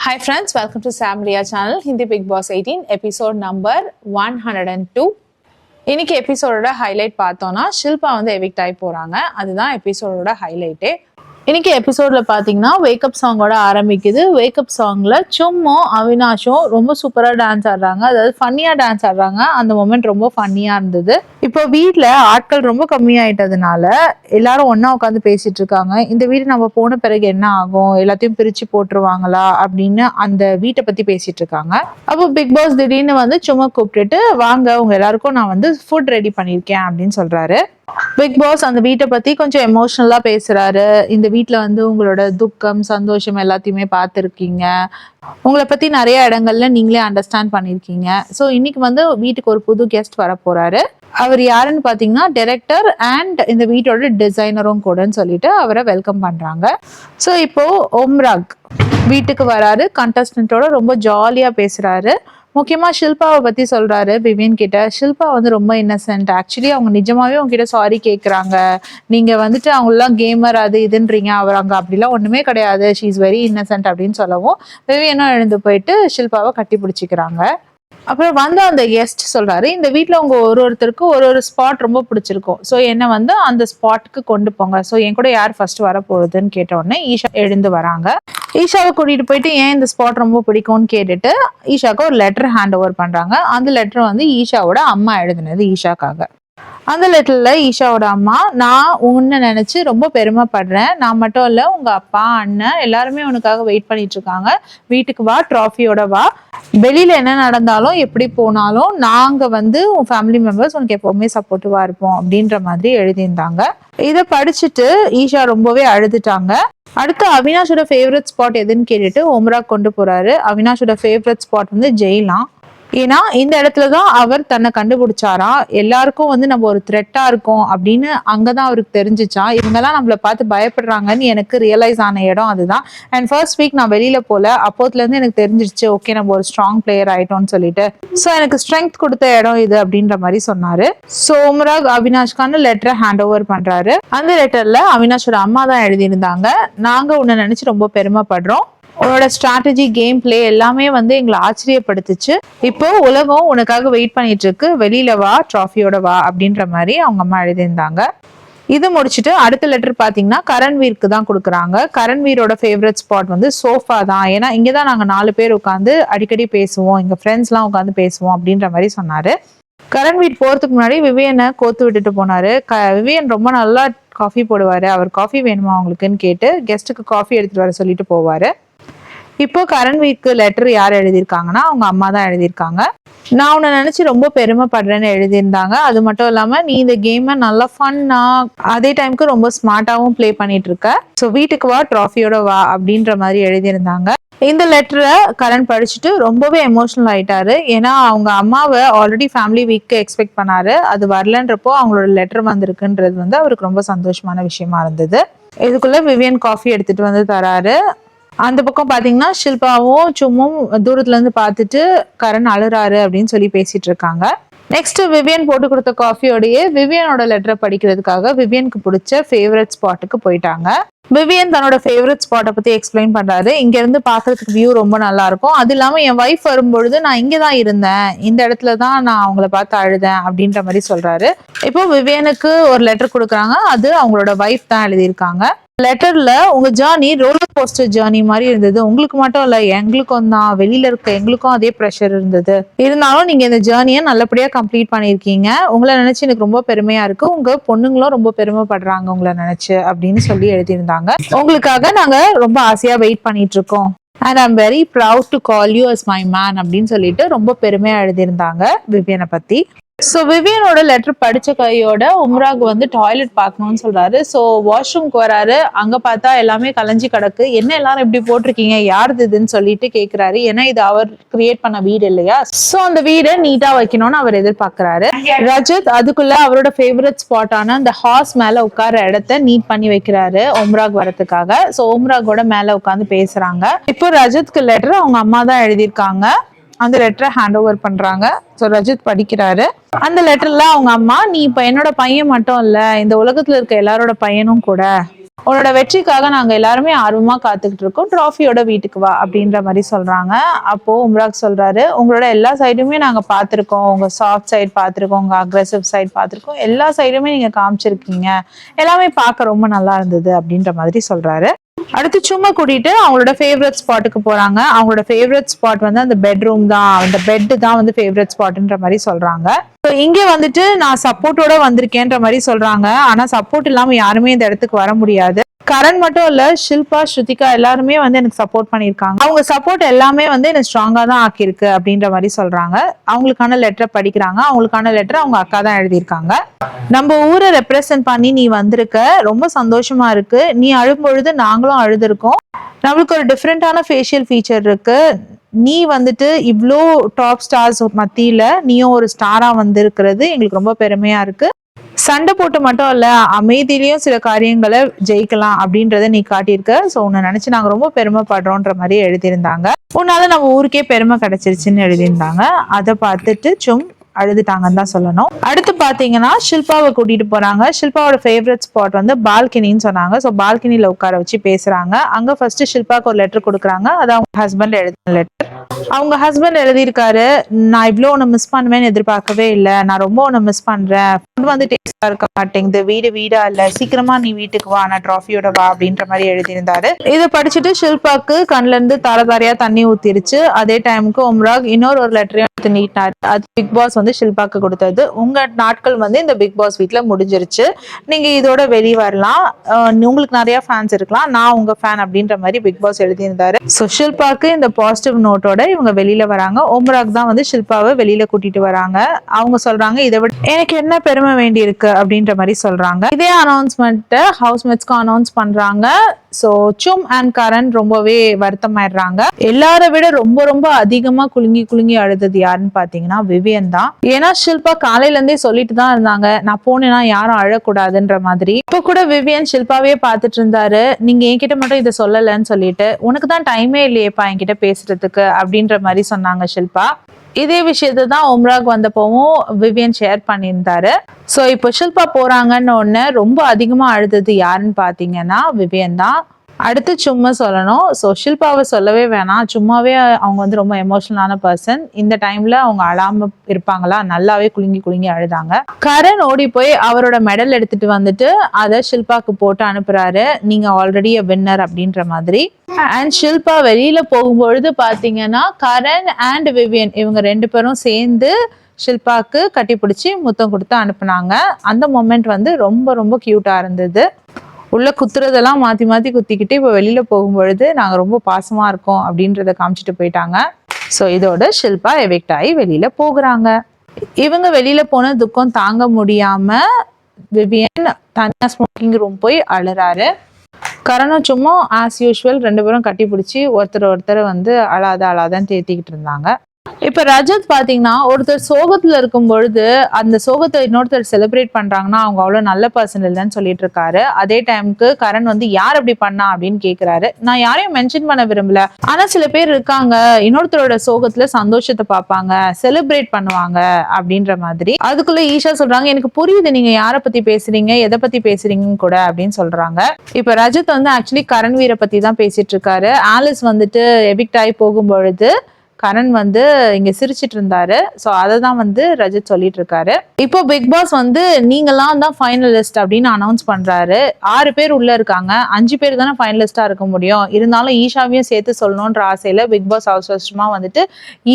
Hi friends, welcome to Sam Ria channel, Hindi Big Boss 18, episode number 102. இன்னைக்கு எபிசோடோட highlight பார்த்தோம்னா ஷில்பா வந்து evict ஆகி போறாங்க. அதுதான் எபிசோடோட ஹைலைட்டே. இன்னைக்கு எபிசோட்ல பாத்தீங்கன்னா வேக்கப் சாங்கோட ஆரம்பிக்குது. வேக்கப் சாங்ல சும்மும் அவினாஷும் ரொம்ப சூப்பரா டான்ஸ் ஆடுறாங்க. அதாவது ஃபன்னியா டான்ஸ் ஆடுறாங்க. அந்த மொமெண்ட் ரொம்ப ஃபன்னியா இருந்தது. இப்போ வீட்டுல ஆட்கள் ரொம்ப கம்மியாயிட்டதுனால எல்லாரும் ஒன்னா உட்காந்து பேசிட்டு இருக்காங்க. இந்த வீடு நம்ம போன பிறகு என்ன ஆகும், எல்லாத்தையும் பிரிச்சு போட்டுருவாங்களா அப்படின்னு அந்த வீட்டை பத்தி பேசிட்டு இருக்காங்க. அப்போ பிக் பாஸ் திடீர்னு வந்து சும்மா கூப்பிட்டுட்டு, வாங்க உங்க எல்லாருக்கும் நான் வந்து ஃபுட் ரெடி பண்ணிருக்கேன் அப்படின்னு சொல்றாரு. பிக் பாஸ் அந்த வீட்டை பத்தி கொஞ்சம் எமோஷனலா பேசுறாரு. இந்த வீட்டுல வந்து உங்களோட துக்கம் சந்தோஷம் எல்லாத்தையுமே பார்த்துருக்கீங்க, உங்களை பத்தி நிறைய இடங்கள்ல நீங்களே அண்டர்ஸ்டாண்ட் பண்ணிருக்கீங்க. ஸோ இன்னைக்கு வந்து வீட்டுக்கு ஒரு புது கெஸ்ட் வர போறாரு. அவர் யாருன்னு பாத்தீங்கன்னா டைரக்டர் அண்ட் இந்த வீட்டோட டிசைனரும் கூடன்னு சொல்லிட்டு அவரை வெல்கம் பண்றாங்க. ஸோ இப்போ ஓம்ராக் வீட்டுக்கு வராரு. கண்டஸ்டன்டோட ரொம்ப ஜாலியா பேசுறாரு. முக்கியமா ஷில்பாவை பத்தி சொல்றாரு விவியன் கிட்ட. ஷில்பா வந்து ரொம்ப இன்னசென்ட். ஆக்சுவலி அவங்க நிஜமாவே உங்ககிட்ட சாரி கேட்கறாங்க. நீங்க வந்துட்டு அவங்களெல்லாம் கேமர் அது இதுன்றீங்க, அவர் அங்க அப்படிலாம் ஒண்ணுமே கிடையாது, ஷீ இஸ் வெரி இன்னசென்ட் அப்படின்னு சொல்லவும் விவியனும் எழுந்து போயிட்டு ஷில்பாவை கட்டி பிடிச்சிக்கிறாங்க. அப்புறம் வந்து அந்த கெஸ்ட் சொல்றாரு, இந்த வீட்டுல உங்க ஒருத்தருக்கு ஒரு ஸ்பாட் ரொம்ப பிடிச்சிருக்கும், ஸோ என்ன வந்து அந்த ஸ்பாட்டுக்கு கொண்டு போங்க. ஸோ என் கூட யார் ஃபர்ஸ்ட் வர போகுதுன்னு கேட்ட உடனே ஈஷா எழுந்து வராங்க. ஈஷாவை கூட்டிட்டு போயிட்டு ஏன் இந்த ஸ்பாட் ரொம்ப பிடிக்கும்னு கேட்டுட்டு ஈஷாவுக்கு ஒரு லெட்டர் ஹேண்ட் ஓவர் பண்றாங்க. அந்த லெட்டர் வந்து ஈஷாவோட அம்மா எழுதுனது ஈஷாக்காக. அந்த லெட்டர்ல ஈஷாவோட அம்மா, நான் உன்னை நினைச்சு ரொம்ப பெருமைப்படுறேன். நான் மட்டும் இல்ல, உங்க அப்பா அண்ணன் எல்லாருமே உனக்காக வெயிட் பண்ணிட்டு இருக்காங்க. வீட்டுக்கு வா, ட்ராஃபியோட வா. வெளியில என்ன நடந்தாலும் எப்படி போனாலும் நாங்க வந்து உன் ஃபேமிலி மெம்பர்ஸ் உனக்கு எப்பவுமே சப்போர்ட்டிவா இருப்போம் அப்படின்ற மாதிரி எழுதியிருந்தாங்க. இதை படிச்சுட்டு ஈஷா ரொம்பவே அழுதுட்டாங்க. அடுத்து அவினாஷோட ஃபேவரட் ஸ்பாட் எதுன்னு கேட்டுட்டு ஓம்ராக் கொண்டு போறாரு. அவினாஷோட ஃபேவரட் ஸ்பாட் வந்து ஜெயிலாம். ஏன்னா இந்த இடத்துலதான் அவர் தன்னை கண்டுபிடிச்சாராம். எல்லாருக்கும் வந்து நம்ம ஒரு த்ரெட்டா இருக்கோம் அப்படின்னு அங்கதான் அவருக்கு தெரிஞ்சிச்சா. இவங்கெல்லாம் நம்மளை பார்த்து பயப்படுறாங்கன்னு எனக்கு ரியலைஸ் ஆன இடம் அதுதான். அண்ட் ஃபர்ஸ்ட் வீக் நான் வெளியில போல, அப்போதுல இருந்து எனக்கு தெரிஞ்சிருச்சு, ஓகே நம்ம ஒரு ஸ்ட்ராங் பிளேயர் ஆயிட்டோம்னு சொல்லிட்டு. ஸோ எனக்கு ஸ்ட்ரென்த் கொடுத்த இடம் இது அப்படின்ற மாதிரி சொன்னாரு. ஸோ ஓம்ராக் அவினாஷ்கான லெட்டரை ஹேண்ட் ஓவர் பண்றாரு. அந்த லெட்டர்ல அவினாஷோட அம்மா தான் எழுதியிருந்தாங்க, நாங்க உன்னை நினைச்சு ரொம்ப பெருமைப்படுறோம், உன்னோட ஸ்ட்ராட்டஜி கேம் பிளே எல்லாமே வந்து எங்களை ஆச்சரியப்படுத்துச்சு. இப்போ உலகம் உனக்காக வெயிட் பண்ணிட்டு இருக்கு, வெளியில வா, ட்ராஃபியோட வா அப்படின்ற மாதிரி அவங்க அம்மா எழுதியிருந்தாங்க. இது முடிச்சுட்டு அடுத்த லெட்டர் பாத்தீங்கன்னா கரண்வீருக்கு தான் கொடுக்குறாங்க. கரண்வீரோட ஃபேவரட் ஸ்பாட் வந்து சோஃபா தான். ஏன்னா இங்கதான் நாங்க 4 பேர் உட்காந்து அடிக்கடி பேசுவோம், எங்க ஃப்ரெண்ட்ஸ் எல்லாம் உட்காந்து பேசுவோம் அப்படின்ற மாதிரி சொன்னாரு. கரண்வீர் போறதுக்கு முன்னாடி விவியனை கோத்து விட்டுட்டு போனாரு. விவியன் ரொம்ப நல்லா காஃபி போடுவாரு. அவர் காஃபி வேணுமா அவங்களுக்குன்னு கேட்டு கெஸ்ட்டுக்கு காஃபி எடுத்துட்டு வர சொல்லிட்டு போவாரு. இப்போ கரண்வீருக்கு லெட்டர் யார் எழுதியிருக்காங்கன்னா அவங்க அம்மா தான் எழுதியிருக்காங்க. நான் உன்னை நினைச்சு ரொம்ப பெருமைப்படுறேன்னு எழுதியிருந்தாங்க. அது மட்டும் இல்லாம நீ இந்த கேமை நல்லா ஃபன்னா அதே டைமுக்கு ரொம்ப ஸ்மார்ட்டாவும் பிளே பண்ணிட்டு இருக்க, ஸோ வீட்டுக்கு வா, ட்ராஃபியோட வா அப்படின்ற மாதிரி எழுதியிருந்தாங்க. இந்த லெட்டரை கரண் படிச்சுட்டு ரொம்பவே எமோஷனல் ஆயிட்டாரு. ஏன்னா அவங்க அம்மாவை ஆல்ரெடி ஃபேமிலி வீக்கு எக்ஸ்பெக்ட் பண்ணாரு, அது வரலன்றப்போ அவங்களோட லெட்டர் வந்திருக்குன்றது வந்து அவருக்கு ரொம்ப சந்தோஷமான விஷயமா இருந்தது. இதுக்குள்ள விவியன் காஃபி எடுத்துட்டு வந்து தராரு. அந்த பக்கம் பாத்தீங்கன்னா ஷில்பாவும் சும்மும் தூரத்துல இருந்து பார்த்துட்டு கரண் அழுறாரு அப்படின்னு சொல்லி பேசிட்டு இருக்காங்க. நெக்ஸ்ட் விவியன் போட்டு கொடுத்த காஃபியோடயே விவியனோட லெட்டரை படிக்கிறதுக்காக விவியனுக்கு பிடிச்ச ஃபேவரட் ஸ்பாட்டுக்கு போயிட்டாங்க. விவியன் தன்னோட ஃபேவரட் ஸ்பாட்டை பத்தி எக்ஸ்பிளைன் பண்றாரு. இங்க இருந்து பாக்குறதுக்கு வியூ ரொம்ப நல்லா இருக்கும், அது இல்லாம என் வைஃப் வரும்பொழுது நான் இங்கதான் இருந்தேன், இந்த இடத்துலதான் நான் அவங்கள பார்த்து அழுதேன் அப்படின்ற மாதிரி சொல்றாரு. இப்போ விவியனுக்கு ஒரு லெட்டர் கொடுக்குறாங்க, அது அவங்களோட வைஃப் தான் எழுதியிருக்காங்க. லெட்டர்ல உங்க ஜேர்னி ரோலர் கோஸ்டர் ஜேர்னி மாதிரி இருந்தது, உங்களுக்கு மட்டும் இல்ல எங்களுக்கும் தான், வெளியில இருக்க எங்களுக்கும் அதே ப்ரெஷர் இருந்தது, இருந்தாலும் நீங்க இந்த ஜேர்னியை நல்லபடியா கம்ப்ளீட் பண்ணிருக்கீங்க, உங்களை நினைச்சு எனக்கு ரொம்ப பெருமையா இருக்கு, உங்க பொண்ணுங்களும் ரொம்ப பெருமைப்படுறாங்க உங்களை நினைச்சு அப்படின்னு சொல்லி எழுதியிருந்தாங்க. உங்களுக்காக நாங்க ரொம்ப ஆசையா வெயிட் பண்ணிட்டு இருக்கோம், and I'm very proud to call you as my man அப்படின்னு சொல்லிட்டு ரொம்ப பெருமையா எழுதியிருந்தாங்க விவியனை பத்தி. ஸோ விவியனோட லெட்டர் படிச்ச கையோட உம்ராக் வந்து டாய்லெட் பார்க்கணும்னு சொல்றாரு. ஸோ வாஷ்ரூம்க்கு வராரு. அங்க பார்த்தா எல்லாமே கலைஞ்சி கிடக்கு. என்ன எல்லாரும் இப்படி போட்டிருக்கீங்க, யாருது இதுன்னு சொல்லிட்டு கேட்கிறாரு. ஏன்னா இது அவர் கிரியேட் பண்ண வீடு இல்லையா, ஸோ அந்த வீடை நீட்டா வைக்கணும்னு அவர் எதிர்பார்க்கிறாரு. ரஜத் அதுக்குள்ள அவரோட ஃபேவரட் ஸ்பாட்டான அந்த ஹார்ஸ் மேல உட்கார இடத்த நீட் பண்ணி வைக்கிறாரு உம்ராக் வரதுக்காக. ஸோ உம்ராகோட மேல உட்காந்து பேசுறாங்க. இப்போ ரஜத்க்கு லெட்டர் அவங்க அம்மா தான் எழுதியிருக்காங்க. அந்த லெட்டரை ஹேண்ட் ஓவர் பண்றாங்க. ஸோ ரஜித் படிக்கிறாரு. அந்த லெட்டர்ல அவங்க அம்மா, நீ இப்ப என்னோட பையன் மட்டும் இல்ல, இந்த உலகத்துல இருக்க எல்லாரோட பையனும் கூட, உன்னோட வெற்றிக்காக நாங்க எல்லாருமே ஆர்வமா காத்துக்கிட்டு இருக்கோம், ட்ராஃபியோட வீட்டுக்கு வா அப்படின்ற மாதிரி சொல்றாங்க. அப்போ உம்ராக் சொல்றாரு, உங்களோட எல்லா சைடுமே நாங்க பார்த்திருக்கோம், உங்க சாஃப்ட் சைடு பார்த்திருக்கோம், உங்க அக்ரெசிவ் சைடு பார்த்திருக்கோம், எல்லா சைடுமே நீங்க காமிச்சிருக்கீங்க, எல்லாமே பார்க்க ரொம்ப நல்லா இருந்தது அப்படின்ற மாதிரி சொல்றாரு. அடுத்து சும்மா கூட்டிட்டு அவங்களோட ஃபேவரட் ஸ்பாட்டுக்கு போறாங்க. அவங்களோட ஃபேவரட் ஸ்பாட் வந்து அந்த பெட்ரூம் தான், அந்த பெட் தான் வந்து ஃபேவரட் ஸ்பாட்ன்ற மாதிரி சொல்றாங்க. இங்க வந்துட்டு நான் சப்போர்ட்டோட வந்திருக்கேன்ற மாதிரி சொல்றாங்க. ஆனா சப்போர்ட் இல்லாம யாருமே இந்த இடத்துக்கு வர முடியாது. கரண் மட்டும் இல்ல, ஷில்பா, ஸ்ருதிகா எல்லாருமே வந்து எனக்கு சப்போர்ட் பண்ணிருக்காங்க. அவங்க சப்போர்ட் எல்லாமே வந்து எனக்கு ஸ்ட்ராங்கா தான் ஆக்கியிருக்கு அப்படின்ற மாதிரி சொல்றாங்க. அவங்களுக்கான லெட்டரை படிக்கிறாங்க. அவங்களுக்கான லெட்டர் அவங்க அக்கா தான் எழுதியிருக்காங்க. நம்ம ஊரை ரெப்ரசென்ட் பண்ணி நீ வந்திருக்க, ரொம்ப சந்தோஷமா இருக்கு. நீ அழும்பொழுது நாங்களும் அழுதுருக்கோம். நம்மளுக்கு ஒரு டிஃப்ரெண்டான ஃபேஷியல் ஃபீச்சர் இருக்கு. நீ வந்துட்டு இவ்வளோ டாப் ஸ்டார்ஸ் மத்தியில நீயும் ஒரு ஸ்டாரா வந்திருக்கிறது எங்களுக்கு ரொம்ப பெருமையா இருக்கு. சண்டை போட்டு மட்டும் இல்ல, அமைதியிலயும் சில காரியங்களை ஜெயிக்கலாம் அப்படின்றத நீ காட்டியிருக்க. ஸோ உன்னை நினைச்சு நாங்க ரொம்ப பெருமைப்படுறோன்ற மாதிரி எழுதியிருந்தாங்க. உன்னால நம்ம ஊருக்கே பெருமை கிடைச்சிருச்சுன்னு எழுதியிருந்தாங்க. அதை பார்த்துட்டு அழுதுட்டாங்கன்னு தான் சொல்லணும். அடுத்து பாத்தீங்கன்னா ஷில்பாவை கூட்டிட்டு போறாங்க. ஷில்பாவோட ஃபேவரட் ஸ்பாட் வந்து பால்கனின்னு சொன்னாங்க. ஸோ பால்கனில உட்கார வச்சு பேசுறாங்க. அங்க ஃபர்ஸ்ட் ஷில்பாக்கு ஒரு லெட்டர் கொடுக்குறாங்க. அது அவங்க ஹஸ்பண்ட் எழுதின லெட்டர். அவங்க ஹஸ்பண்ட் எழுதியிருக்காரு, நான் இவ்வளோ ஒன்று மிஸ் பண்ணுவேன்னு எதிர்பார்க்கவே இல்லை, நான் ரொம்ப ஒன்று மிஸ் பண்றேன், ஃபுட் வந்து டேஸ்டா இருக்க மாட்டேங்குது, வீடா இல்லை, சீக்கிரமா நீ வீட்டுக்கு வா, நான் ட்ராஃபியோட வா அப்படின்ற மாதிரி எழுதியிருந்தாரு. இதை படிச்சுட்டு ஷில்பாக்கு கண்ல இருந்து தாரையா தண்ணி ஊத்திருச்சு. அதே டைமுக்கு உம்ராக் இன்னொரு லெட்டரையும் எடுத்து நீட்டினாரு. அது பிக் பாஸ் வந்து ஷில்பாக்கு கொடுத்தது. உங்க நாட்கள் வந்து இந்த பிக் பாஸ் வீட்ல முடிஞ்சிருச்சு, நீங்க இதோட வெளியே வரலாம், உங்களுக்கு நிறைய ஃபேன்ஸ் இருக்கலாம், நான் உங்க ஃபேன் அப்படின்ற மாதிரி பிக் பாஸ் எழுதியிருந்தாரு. ஸோ ஷில்பாக்கு இந்த பாசிட்டிவ் நோட்டோட இவங்க வெளியில வராங்க. உம்ராக் தான் வந்து ஷில்பாவை வெளியில கூட்டிட்டு வராங்க. அவங்க சொல்றாங்க, இதை விட எனக்கு என்ன பெருமை வேண்டி இருக்கு அப்படின்ற மாதிரி சொல்றாங்க. இதே அனௌன்ஸ்மெண்ட் ஹவுஸ்மேட்ஸ்க்கும் அனௌன்ஸ் பண்றாங்க. ஸோ சும் அண்ட் கரண் ரொம்பவே வருத்தமாயிடுறாங்க. எல்லாரை விட ரொம்ப ரொம்ப அதிகமா குலுங்கி அழுதது யாருன்னு பாத்தீங்கன்னா விவியன் தான். ஏன்னா ஷில்பா காலையில இருந்தே சொல்லிட்டு தான் இருந்தாங்க, நான் போனேன்னா யாரும் அழக்கூடாதுன்ற மாதிரி. இப்ப கூட விவியன் ஷில்பாவே பார்த்துட்டு இருந்தாரு, நீங்க என்கிட்ட மட்டும் இதை சொல்லலன்னு சொல்லிட்டு, உனக்கு தான் டைமே இல்லையேப்பா என்கிட்ட பேசுறதுக்கு அப்படின்ற மாதிரி சொன்னாங்க ஷில்பா. இதே விஷயத்தை தான் உம்ராக் வந்தப்பவும் விவியன் ஷேர் பண்ணியிருந்தாரு. ஸோ இப்போ ஷில்பா போறாங்கன்னு ஒன்று ரொம்ப அதிகமா அழுதது யாருன்னு பார்த்தீங்கன்னா விவியன் தான். அடுத்து சும்மா சொல்லணும். ஸோ ஷில்பாவை சொல்லவே வேணாம், சும்மாவே அவங்க வந்து ரொம்ப எமோஷனலான பர்சன். இந்த டைம்ல அவங்க அழாம இருப்பாங்களா, நல்லாவே குலுங்கி அழுதாங்க. கரண் ஓடி போய் அவரோட மெடல் எடுத்துட்டு வந்துட்டு அதை ஷில்பாக்கு போட்டு அனுப்புறாரு, நீங்க ஆல்ரெடி வின்னர் அப்படின்ற மாதிரி. அண்ட் ஷில்பா வெளியில போகும்பொழுது பாத்தீங்கன்னா கரண் அண்ட் விவியன் இவங்க ரெண்டு பேரும் சேர்ந்து ஷில்பாக்கு கட்டி பிடிச்சி முத்தம் கொடுத்து அனுப்புனாங்க. அந்த மொமெண்ட் வந்து ரொம்ப ரொம்ப கியூட்டா இருந்தது. உள்ள குத்துறதெல்லாம் மாத்தி குத்திக்கிட்டு இப்போ வெளியில போகும்பொழுது நாங்க ரொம்ப பாசமா இருக்கோம் அப்படின்றத காமிச்சிட்டு போயிட்டாங்க. ஸோ இதோட ஷில்பா எவிக்ட் ஆகி வெளியில போகிறாங்க. இவங்க வெளியில போன துக்கம் தாங்க முடியாம விவியன் தனியா ஸ்மோக்கிங் ரூம் போய் அழுறாரு. கரணும் சும்மா ஆஸ் யூஷுவல் ரெண்டு பேரும் கட்டி பிடிச்சி ஒருத்தர் வந்து அழாதான்னு தேத்திக்கிட்டு இருந்தாங்க. இப்ப ரஜத் பாத்தீங்கன்னா ஒருத்தர் சோகத்துல இருக்கும் பொழுது அந்த சோகத்தை இன்னொருத்தர் செலிப்ரேட் பண்றாங்கன்னா அவங்க அவ்வளவு நல்ல பர்சன் இல்லைன்னு சொல்லிட்டு இருக்காரு. அதே டைமுக்கு கரண் வந்து யார் அப்படி பண்ணா அப்படின்னு கேக்குறாரு. நான் யாரையும் மென்ஷன் பண்ண விரும்பல, ஆனா சில பேர் இருக்காங்க இன்னொருத்தரோட சோகத்துல சந்தோஷத்தை பார்ப்பாங்க, செலிப்ரேட் பண்ணுவாங்க அப்படின்ற மாதிரி. அதுக்குள்ள ஈஷா சொல்றாங்க, எனக்கு புரியுது நீங்க யாரை பத்தி பேசுறீங்க, எதை பத்தி பேசுறீங்கன்னு கூட அப்படின்னு சொல்றாங்க. இப்ப ரஜத் வந்து ஆக்சுவலி கரண்வீரை பத்தி தான் பேசிட்டு இருக்காரு. ஆலிஸ் வந்துட்டு எவிக்ட் ஆகி போகும்பொழுது கரண் வந்து இங்க சிரிச்சிட்டு இருந்தாரு. ஸோ அதை தான் வந்து ரஜத் சொல்லிட்டு இருக்காரு. இப்போ பிக் பாஸ் வந்து நீங்களாம் தான் ஃபைனலிஸ்ட் அப்படின்னு அனௌன்ஸ் பண்றாரு. 6 பேர் உள்ள இருக்காங்க, 5 பேர் தானே ஃபைனலிஸ்டா இருக்க முடியும். இருந்தாலும் ஈஷாவையும் சேர்த்து சொல்லணும்ன்ற ஆசையில பிக் பாஸ் அவசரமா வந்துட்டு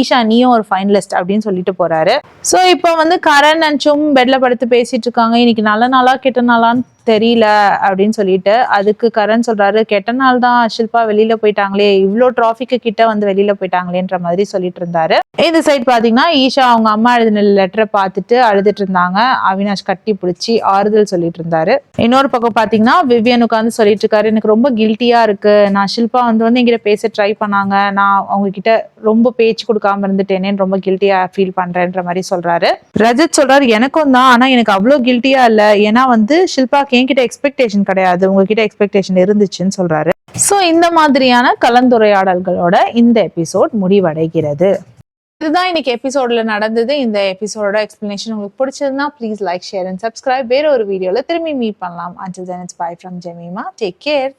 ஈஷா நீயும் ஒரு ஃபைனலிஸ்ட் அப்படின்னு சொல்லிட்டு போறாரு. ஸோ இப்போ வந்து கரண் அண்ட் சும் பெட்ல படுத்து பேசிட்டு இருக்காங்க. இன்னைக்கு நல்ல நாளா கெட்ட நாளான்னு தெரியல அப்படின்னு சொல்லிட்டு, அதுக்கு கரண் சொல்றாரு, கெட்ட நாள் தான், ஷில்பா வெளியில போயிட்டாங்களே, இவ்வளோ டிராஃபிக்கு கிட்ட வந்து வெளியில போயிட்டாங்களேன்ற மாதிரி சொல்லிட்டு இருந்தாரு. இந்த சைட் பாத்தீங்கன்னா ஈஷா அவங்க அம்மா எழுதின லெட்டரை பார்த்துட்டு அழுதுட்டு இருந்தாங்க. அவினாஷ் கட்டி பிடிச்சி ஆறுதல் சொல்லிட்டு இருந்தாரு. இன்னொரு பக்கம் பாத்தீங்கன்னா விவியன் உட்காந்து சொல்லிட்டு இருக்காரு, எனக்கு ரொம்ப கில்ட்டியா இருக்கு, நான் ஷில்பா வந்து என்கிட்ட பேச ட்ரை பண்ணாங்க, நான் அவங்க கிட்ட ரொம்ப பேச்சு கொடுக்காம இருந்துட்டேனேன்னு ரொம்ப கில்ட்டியா ஃபீல் பண்றேன்ற மாதிரி சொல்றாரு. ரஜத் சொல்றாரு, எனக்கும் தான், ஆனா எனக்கு அவ்வளோ கில்ட்டியா இல்ல, ஏன்னா வந்து ஷில்பாக்கு என்கிட்ட எக்ஸ்பெக்டேஷன் கிடையாது, உங்ககிட்ட எக்ஸ்பெக்டேஷன் இருந்துச்சுன்னு சொல்றாரு. சோ இந்த மாதிரியான கலந்துரையாடல்களோட இந்த எபிசோட் முடிவடைகிறது. இதுதான் இன்னைக்கு எபிசோட்ல நடந்தது. இந்த எபிசோடோட எக்ஸ்பிளனேஷன் உங்களுக்கு பிடிச்சதுன்னா please like, share and subscribe. வேற ஒரு வீடியோல திரும்பி மீட் பண்ணலாம். Until then, it's bye from Jemima. Take care.